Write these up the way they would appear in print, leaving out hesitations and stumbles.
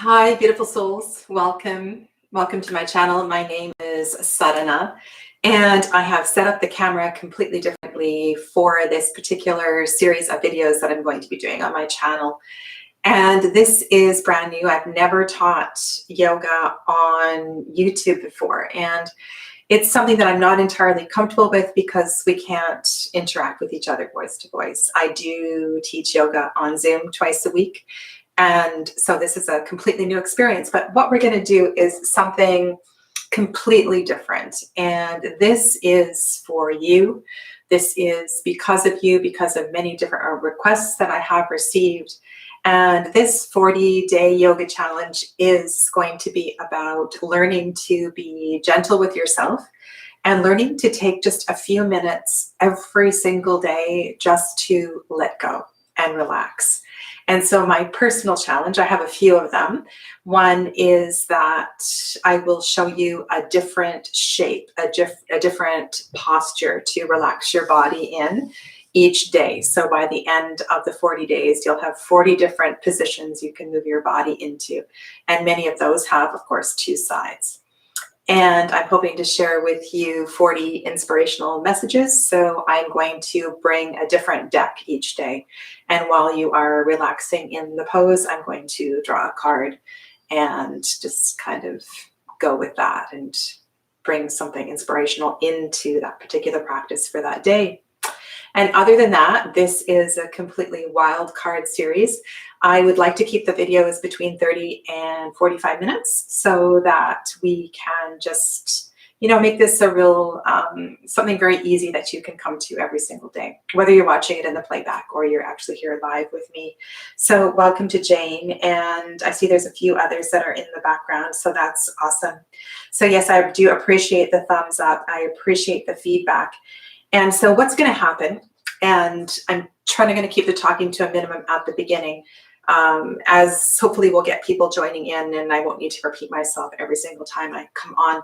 Hi, beautiful souls. Welcome. Welcome to my channel. My name is Sadhana, and I have set up the camera completely differently for this particular series of videos that I'm going to be doing on my channel. And this is brand new. I've never taught yoga on YouTube before, and it's something that I'm not entirely comfortable with because we can't interact with each other voice to voice. I do teach yoga on Zoom twice a week. And so this is a completely new experience, but what we're going to do is something completely different. And this is for you. This is because of you, because of many different requests that I have received. And this 40-day yoga challenge is going to be about learning to be gentle with yourself and learning to take just a few minutes every single day just to let go and relax. And so my personal challenge, I have a few of them. One is that I will show you a different shape, a different posture to relax your body in each day. So by the end of the 40 days, you'll have 40 different positions you can move your body into. And many of those have, of course, two sides. And I'm hoping to share with you 40 inspirational messages. So I'm going to bring a different deck each day. And while you are relaxing in the pose, I'm going to draw a card and just kind of go with that and bring something inspirational into that particular practice for that day. And other than that, this is a completely wild card series. I would like to keep the videos between 30 and 45 minutes so that we can just, make this a real, something very easy that you can come to every single day, whether you're watching it in the playback or you're actually here live with me. So welcome to Jane. And I see there's a few others that are in the background. So that's awesome. So yes, I do appreciate the thumbs up. I appreciate the feedback. And so what's going to happen, and I'm going to keep the talking to a minimum at the beginning, as hopefully we'll get people joining in and I won't need to repeat myself every single time I come on.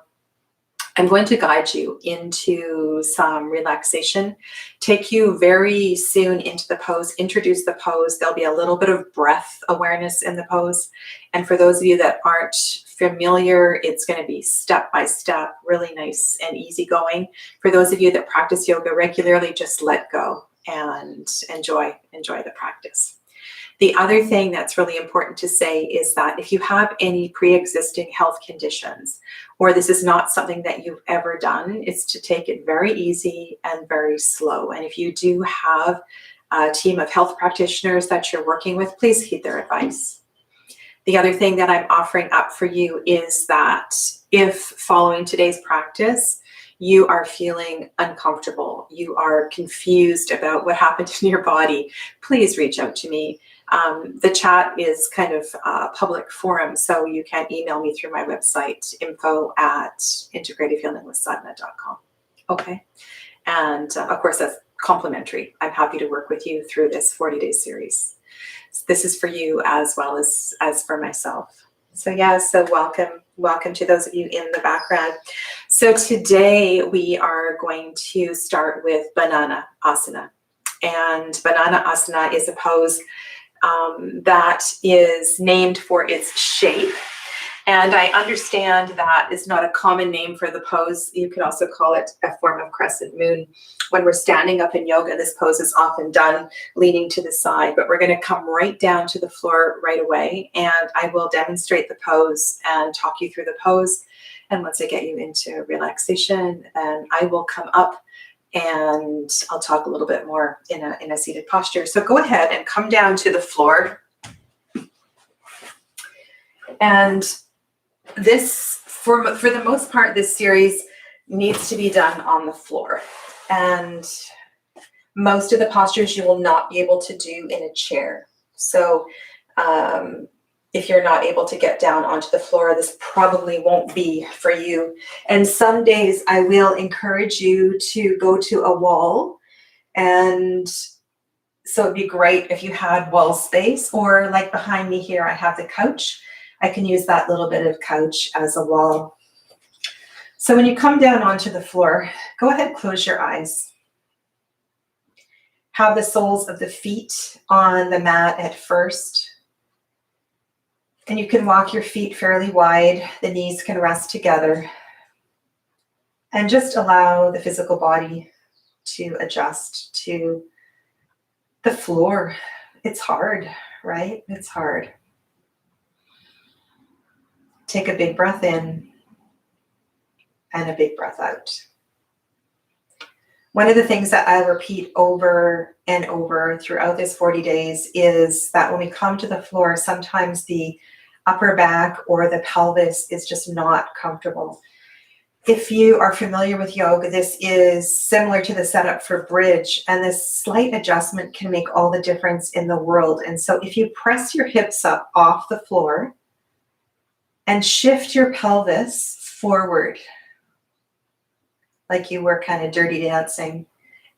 I'm going to guide you into some relaxation, take you very soon into the pose, introduce the pose. There'll be a little bit of breath awareness in the pose. And for those of you that aren't familiar, it's going to be step by step, really nice and easy going. For those of you that practice yoga regularly, just let go and enjoy the practice. The other thing that's really important to say is that if you have any pre-existing health conditions, or this is not something that you've ever done, it's to take it very easy and very slow. And if you do have a team of health practitioners that you're working with, please heed their advice. The other thing that I'm offering up for you is that if following today's practice, you are feeling uncomfortable, you are confused about what happened in your body, please reach out to me. The chat is kind of a public forum, so you can email me through my website, info@integrativehealingwithsadhana.com. Okay. And of course, that's complimentary. I'm happy to work with you through this 40-day series. This is for you as well as for myself. So yeah, so welcome to those of you in the background. So today we are going to start with banana asana. And banana asana is a pose that is named for its shape. And I understand that is not a common name for the pose. You could also call it a form of crescent moon. When we're standing up in yoga, this pose is often done leaning to the side, but we're going to come right down to the floor right away. And I will demonstrate the pose and talk you through the pose. And once I get you into relaxation, then I will come up and I'll talk a little bit more in a seated posture. So go ahead and come down to the floor. And this, for the most part, this series needs to be done on the floor. And most of the postures you will not be able to do in a chair. So if you're not able to get down onto the floor, this probably won't be for you. And some days I will encourage you to go to a wall. And so it'd be great if you had wall space, or like behind me here, I have the couch. I can use that little bit of couch as a wall. So when you come down onto the floor, go ahead, close your eyes. Have the soles of the feet on the mat at first. And you can walk your feet fairly wide. The knees can rest together. And just allow the physical body to adjust to the floor. It's hard, right? It's hard. Take a big breath in and a big breath out. One of the things that I repeat over and over throughout this 40 days is that when we come to the floor, sometimes the upper back or the pelvis is just not comfortable. If you are familiar with yoga, this is similar to the setup for bridge, and this slight adjustment can make all the difference in the world. And so if you press your hips up off the floor and shift your pelvis forward, like you were kind of dirty dancing,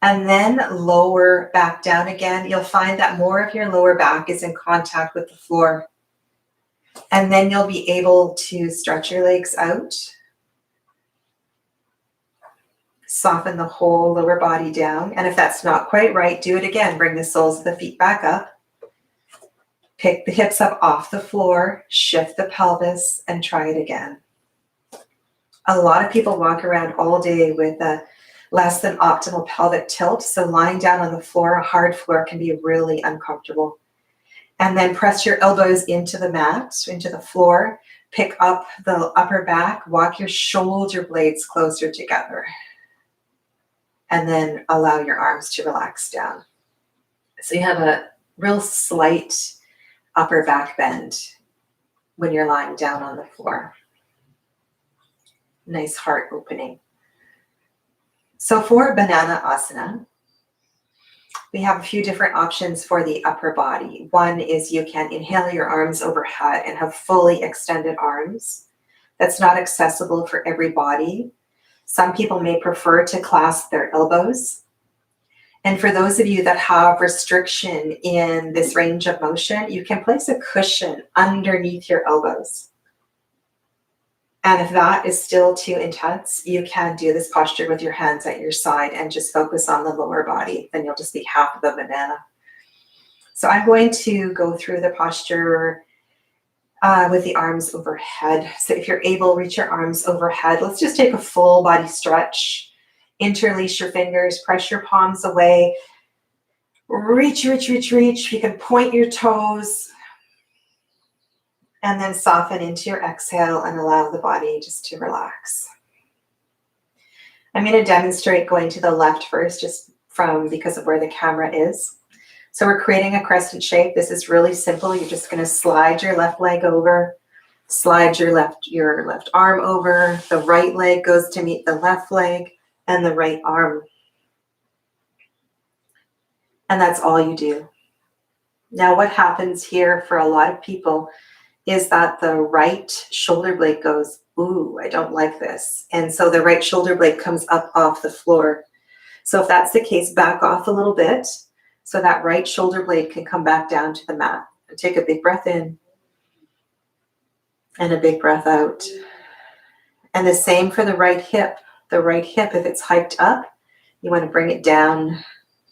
and then lower back down again, you'll find that more of your lower back is in contact with the floor. And then you'll be able to stretch your legs out, soften the whole lower body down. And if that's not quite right, do it again. Bring the soles of the feet back up. Pick the hips up off the floor, shift the pelvis, and try it again. A lot of people walk around all day with a less than optimal pelvic tilt. So lying down on the floor, a hard floor, can be really uncomfortable. And then press your elbows into the mat, into the floor. Pick up the upper back. Walk your shoulder blades closer together. And then allow your arms to relax down. So you have a real slight upper back bend when you're lying down on the floor. Nice heart opening. So for banana asana, we have a few different options for the upper body. One is you can inhale your arms overhead and have fully extended arms. That's not accessible for every body. Some people may prefer to clasp their elbows. And for those of you that have restriction in this range of motion, you can place a cushion underneath your elbows. And if that is still too intense, you can do this posture with your hands at your side and just focus on the lower body. Then you'll just be half of a banana. So I'm going to go through the posture with the arms overhead. So if you're able, reach your arms overhead. Let's just take a full body stretch. Interlace your fingers, press your palms away. Reach, reach, reach, reach. You can point your toes. And then soften into your exhale and allow the body just to relax. I'm going to demonstrate going to the left first, just because of where the camera is. So we're creating a crescent shape. This is really simple. You're just going to slide your left leg over, slide your left arm over. The right leg goes to meet the left leg and the right arm. And that's all you do. Now what happens here for a lot of people is that the right shoulder blade goes, ooh, I don't like this. And so the right shoulder blade comes up off the floor. So if that's the case, back off a little bit so that right shoulder blade can come back down to the mat. And take a big breath in and a big breath out. And the same for the right hip. The right hip, if it's hiked up, you want to bring it down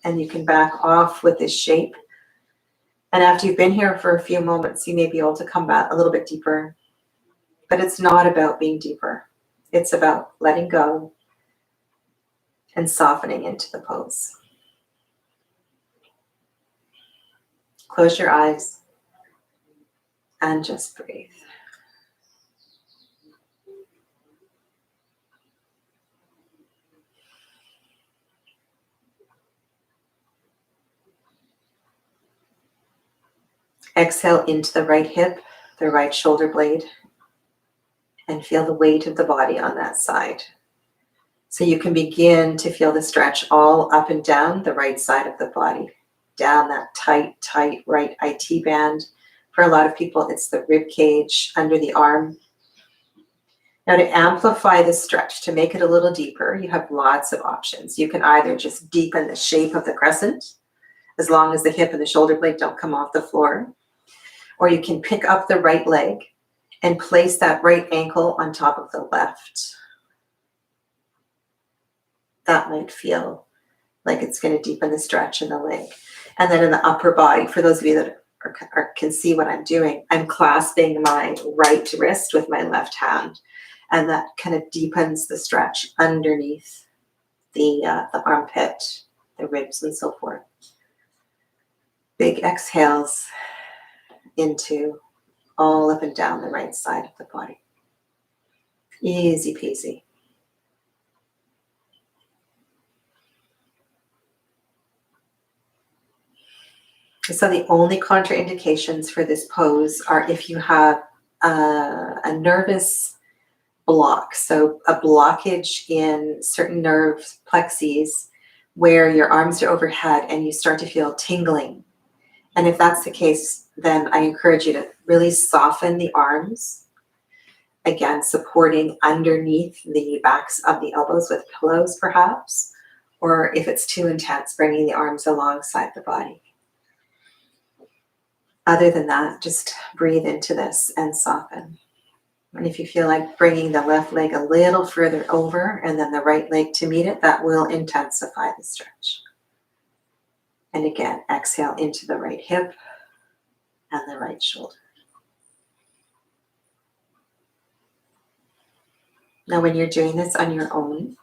and you can back off with this shape. And after you've been here for a few moments, you may be able to come back a little bit deeper. But it's not about being deeper. It's about letting go and softening into the pose. Close your eyes and just breathe. Exhale into the right hip, the right shoulder blade, and feel the weight of the body on that side. So you can begin to feel the stretch all up and down the right side of the body, down that tight, tight right IT band. For a lot of people, it's the rib cage under the arm. Now to amplify the stretch, to make it a little deeper, you have lots of options. You can either just deepen the shape of the crescent, as long as the hip and the shoulder blade don't come off the floor. Or you can pick up the right leg and place that right ankle on top of the left. That might feel like it's going to deepen the stretch in the leg. And then in the upper body, for those of you that or can see what I'm doing, I'm clasping my right wrist with my left hand, and that kind of deepens the stretch underneath the armpit, the ribs, and so forth. Big exhales into all up and down the right side of the body. Easy peasy. So the only contraindications for this pose are if you have a nervous block, so a blockage in certain nerve plexes where your arms are overhead and you start to feel tingling. And if that's the case, then I encourage you to really soften the arms. Again, supporting underneath the backs of the elbows with pillows perhaps, or if it's too intense, bringing the arms alongside the body. Other than that, just breathe into this and soften. And if you feel like bringing the left leg a little further over and then the right leg to meet it, that will intensify the stretch. And again, exhale into the right hip and the right shoulder. Now, when you're doing this on your own,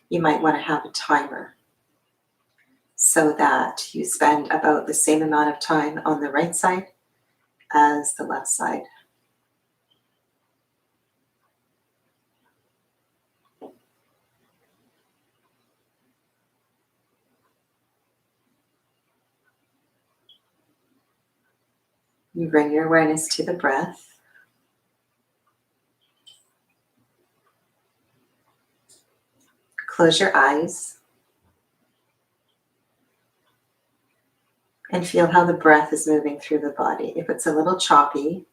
you might want to have a timer so that you spend about the same amount of time on the right side as the left side. You bring your awareness to the breath. Close your eyes and feel how the breath is moving through the body. If it's a little choppy,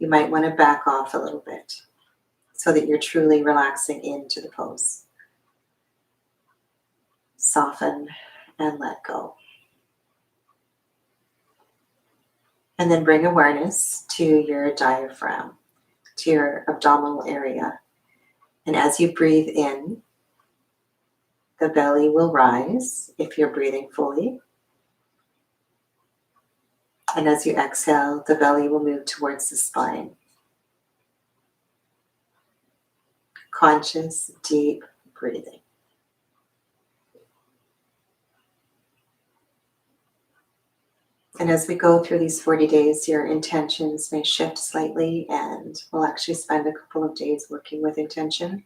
you might want to back off a little bit so that you're truly relaxing into the pose. Soften and let go. And then bring awareness to your diaphragm, to your abdominal area. And as you breathe in, the belly will rise if you're breathing fully. And as you exhale, the belly will move towards the spine. Conscious, deep breathing. And as we go through these 40 days, your intentions may shift slightly, and we'll actually spend a couple of days working with intention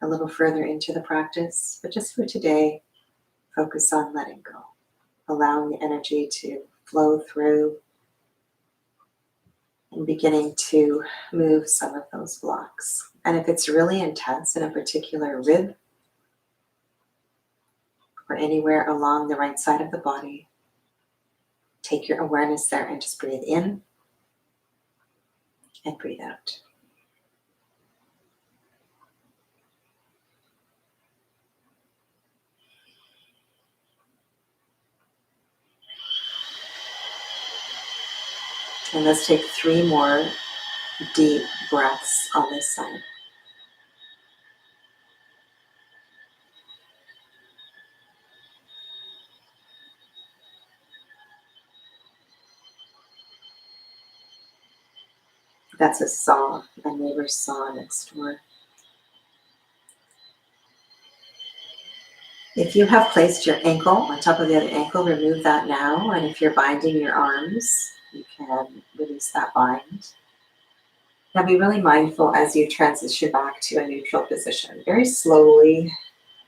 a little further into the practice. But just for today, focus on letting go, allowing the energy to flow through and beginning to move some of those blocks. And if it's really intense in a particular rib or anywhere along the right side of the body, take your awareness there and just breathe in and breathe out. And let's take 3 more deep breaths on this side. That's a saw, a neighbor's saw next door. If you have placed your ankle on top of the other ankle, remove that now. And if you're binding your arms, you can release that bind. Now be really mindful as you transition back to a neutral position. Very slowly,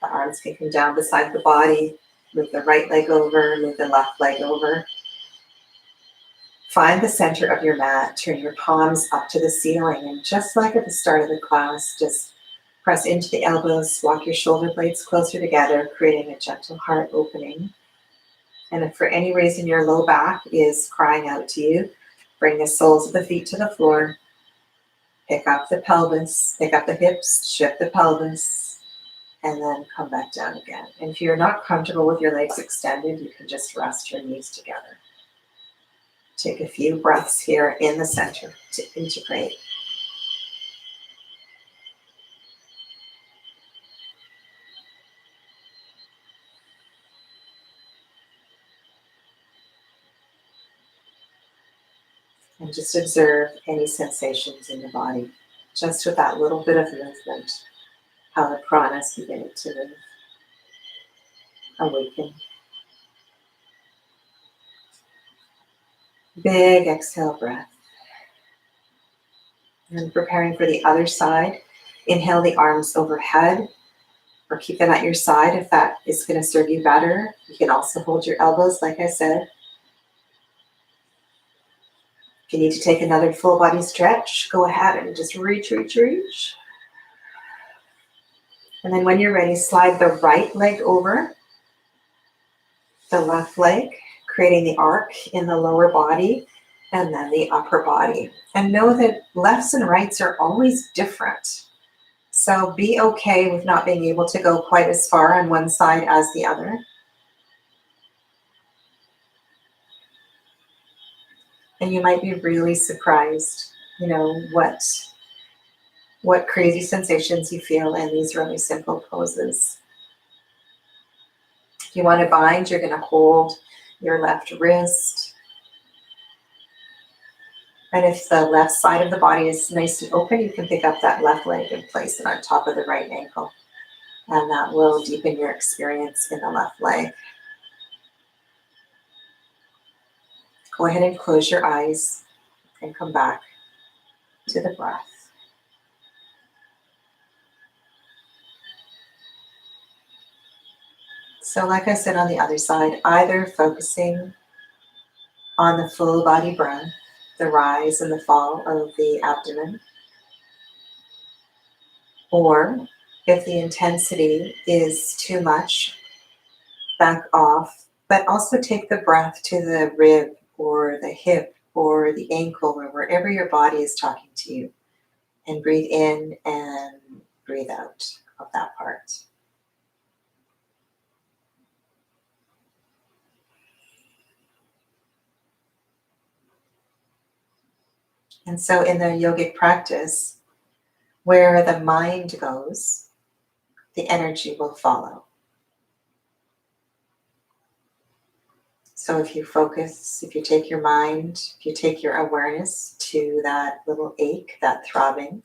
the arms can come down beside the body. Move the right leg over, move the left leg over. Find the center of your mat, turn your palms up to the ceiling, and just like at the start of the class, just press into the elbows, walk your shoulder blades closer together, creating a gentle heart opening. And if for any reason your low back is crying out to you, bring the soles of the feet to the floor, pick up the pelvis, pick up the hips, shift the pelvis, and then come back down again. And if you're not comfortable with your legs extended, you can just rest your knees together. Take a few breaths here in the center to integrate. And just observe any sensations in the body, just with that little bit of movement, how the prana is beginning to move, awaken. Big exhale breath. And preparing for the other side, inhale the arms overhead, or keep them at your side if that is going to serve you better. You can also hold your elbows, like I said. If you need to take another full body stretch, go ahead and just reach, reach, reach. And then when you're ready, slide the right leg over the left leg, creating the arc in the lower body and then the upper body. And know that lefts and rights are always different. So be okay with not being able to go quite as far on one side as the other. And you might be really surprised, what crazy sensations you feel in these really simple poses. If you want to bind, you're going to hold your left wrist. And if the left side of the body is nice and open, you can pick up that left leg and place it on top of the right ankle. And that will deepen your experience in the left leg. Go ahead and close your eyes and come back to the breath. So like I said on the other side, either focusing on the full body breath, the rise and the fall of the abdomen, or if the intensity is too much, back off, but also take the breath to the rib or the hip or the ankle or wherever your body is talking to you, and breathe in and breathe out of that part. And so in the yogic practice, where the mind goes, the energy will follow. So if you focus, if you take your mind, if you take your awareness to that little ache, that throbbing,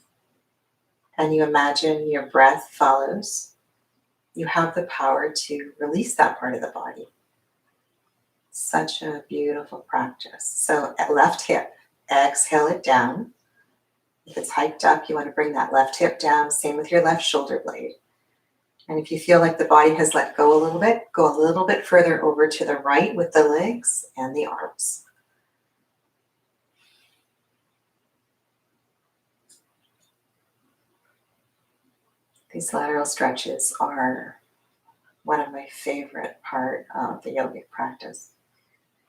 and you imagine your breath follows, you have the power to release that part of the body. Such a beautiful practice. So at left hip, exhale it down. If it's hiked up, you want to bring that left hip down. Same with your left shoulder blade. And if you feel like the body has let go a little bit, go a little bit further over to the right with the legs and the arms. These lateral stretches are one of my favorite part of the yogic practice.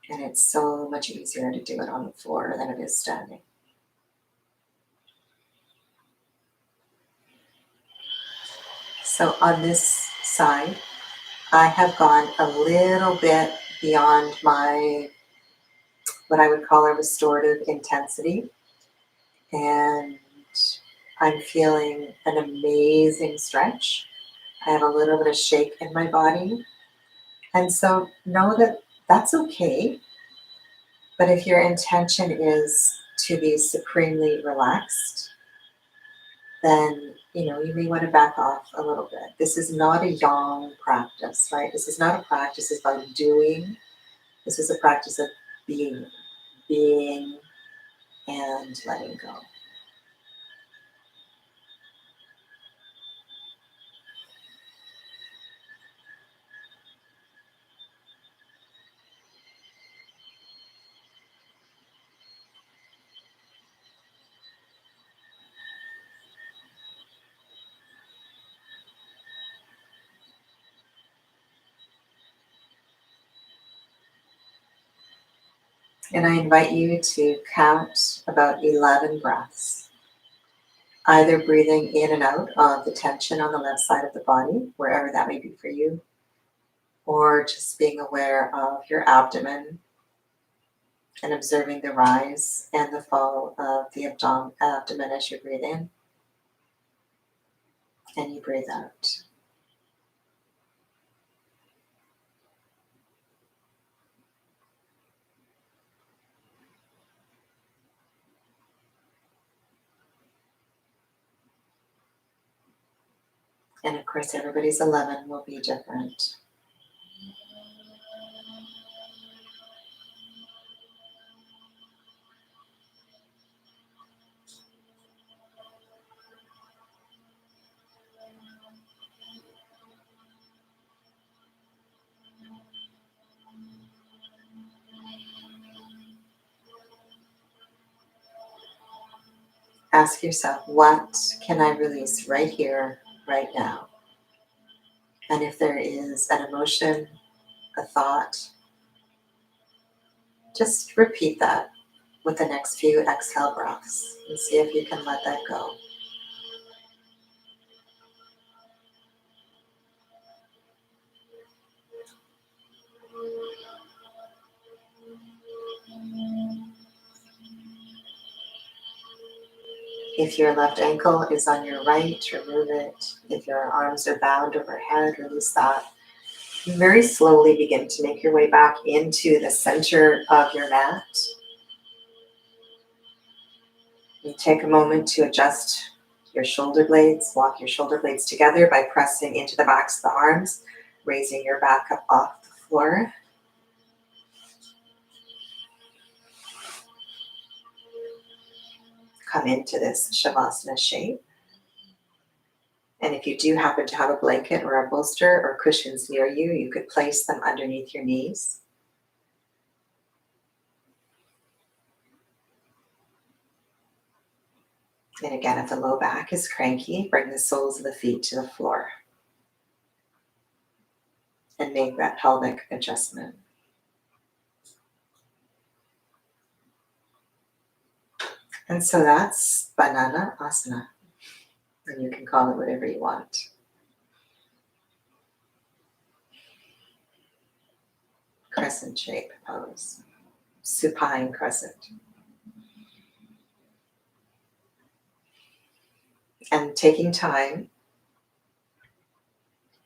And it's so much easier to do it on the floor than it is standing. So on this side, I have gone a little bit beyond my, what I would call a restorative intensity. And I'm feeling an amazing stretch. I have a little bit of shake in my body. And so know that that's okay. But if your intention is to be supremely relaxed, then you may want to back off a little bit. This is not a yang practice, right? This is not a practice about doing. This is a practice of being and letting go. And I invite you to count about 11 breaths, either breathing in and out of the tension on the left side of the body, wherever that may be for you, or just being aware of your abdomen and observing the rise and the fall of the abdomen as you breathe in and you breathe out. And of course, everybody's 11 will be different. Ask yourself, what can I release right here, right now? And if there is an emotion, a thought, just repeat that with the next few exhale breaths and see if you can let that go. If your left ankle is on your right, remove it. If your arms are bound overhead, release that. And very slowly begin to make your way back into the center of your mat. You take a moment to adjust your shoulder blades. Walk your shoulder blades together by pressing into the backs of the arms, raising your back up off the floor. Come into this Shavasana shape. And if you do happen to have a blanket or a bolster or cushions near you, you could place them underneath your knees. And again, if the low back is cranky, bring the soles of the feet to the floor. And make that pelvic adjustment. And so that's banana asana. And you can call it whatever you want. Crescent shape pose. Supine crescent. And taking time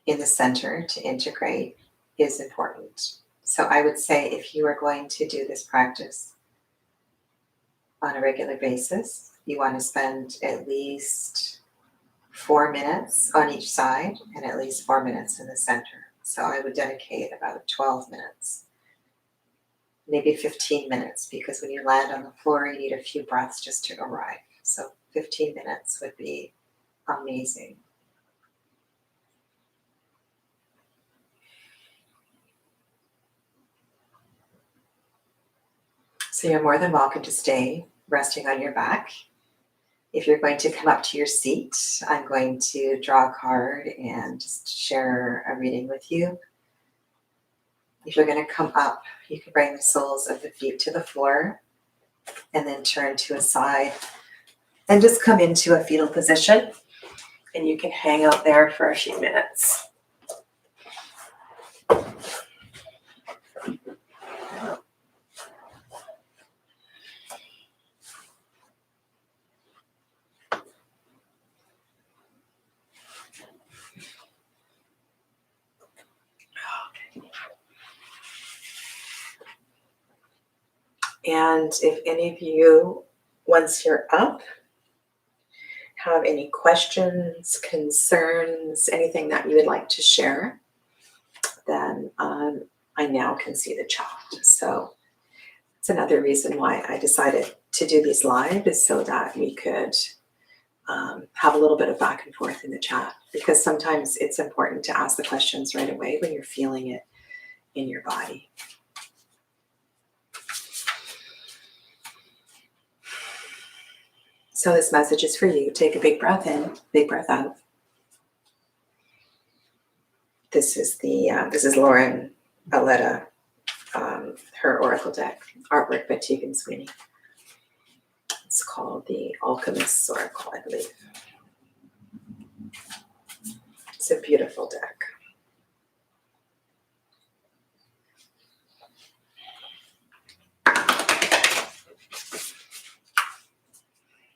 in the center to integrate is important. So I would say if you are going to do this practice on a regular basis, you want to spend at least 4 minutes on each side and at least 4 minutes in the center. So I would dedicate about 12 minutes, maybe 15 minutes, because when you land on the floor, you need a few breaths just to arrive. So 15 minutes would be amazing. So you're more than welcome to stay resting on your back. If you're going to come up to your seat, I'm going to draw a card and just share a reading with you. If you're going to come up, you can bring the soles of the feet to the floor and then turn to a side and just come into a fetal position. And you can hang out there for a few minutes. And if any of you, once you're up, have any questions, concerns, anything that you would like to share, then I now can see the chat. So it's another reason why I decided to do these live, is so that we could have a little bit of back and forth in the chat, because sometimes it's important to ask the questions right away when you're feeling it in your body. So this message is for you. Take a big breath in, big breath out. This is Lauren Aletta, her oracle deck, artwork by Tegan Sweeney. It's called the Alchemist Oracle, I believe. It's a beautiful deck.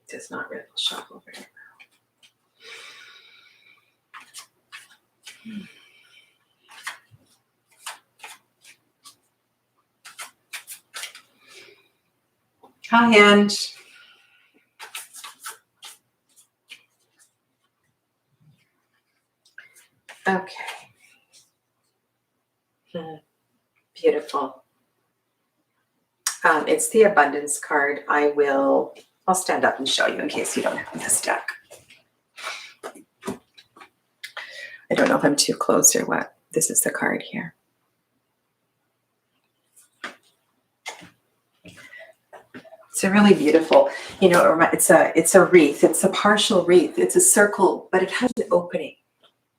Does not really shuffle very well. Hi, Ange. Okay. Beautiful. It's the abundance card. I'll stand up and show you in case you don't have this deck. I don't know if I'm too close or what. This is the card here. It's a really beautiful, it's a wreath. It's a partial wreath. It's a circle, but it has an opening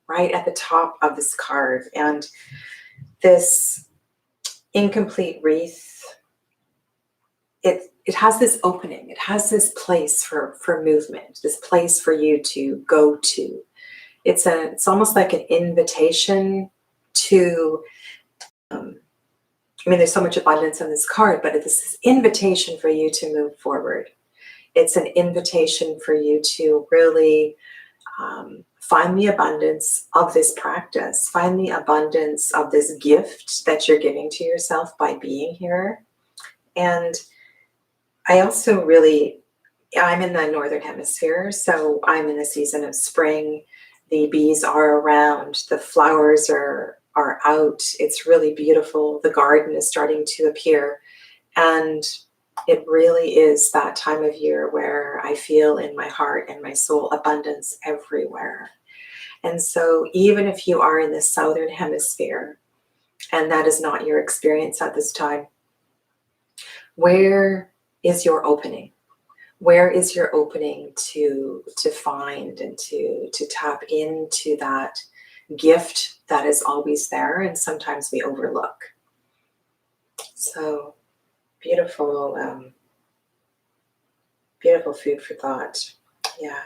right at the top of this card. And this incomplete wreath, it has this opening. It has this place for movement, this place for you to go to. It's almost like an invitation to, there's so much abundance on this card, but it's this invitation for you to move forward. It's an invitation for you to really find the abundance of this practice, find the abundance of this gift that you're giving to yourself by being here. And I also I'm in the Northern Hemisphere, so I'm in the season of spring. The bees are around, the flowers are out. It's really beautiful. The garden is starting to appear. And it really is that time of year where I feel in my heart and my soul abundance everywhere. And so even if you are in the Southern Hemisphere and that is not your experience at this time, where is your opening? Where is your opening to find and to tap into that gift that is always there and sometimes we overlook? So beautiful, beautiful food for thought. Yeah.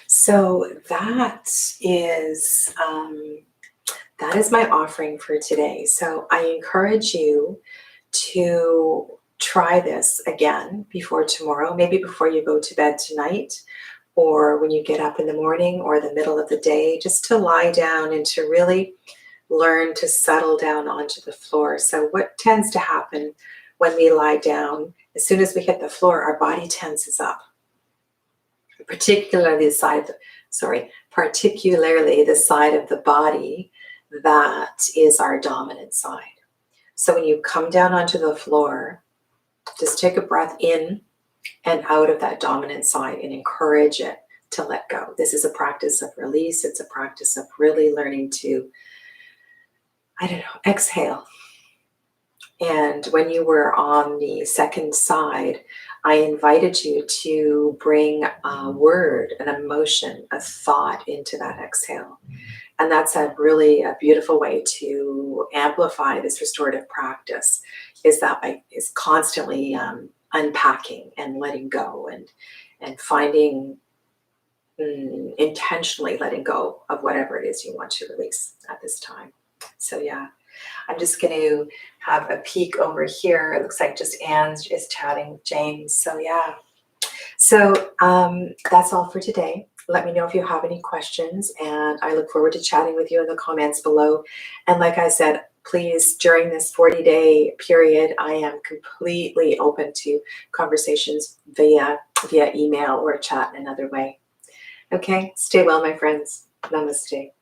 So that is my offering for today. So I encourage you to try this again before tomorrow, maybe before you go to bed tonight, or when you get up in the morning or the middle of the day, just to lie down and to really learn to settle down onto the floor. So what tends to happen when we lie down, as soon as we hit the floor, our body tenses up, particularly the side of the body that is our dominant side. So when you come down onto the floor, just take a breath in and out of that dominant side and encourage it to let go. This is a practice of release. It's a practice of really learning to, exhale. And when you were on the second side, I invited you to bring a word, an emotion, a thought into that exhale. And that's a beautiful way to amplify this restorative practice, is constantly unpacking and letting go and finding, intentionally letting go of whatever it is you want to release at this time. So yeah, I'm just going to have a peek over here. It looks like just Anne is chatting with James. So yeah. So that's all for today. Let me know if you have any questions, and I look forward to chatting with you in the comments below. And like I said, please, during this 40-day period, I am completely open to conversations via email or chat in another way. Okay, stay well, my friends. Namaste.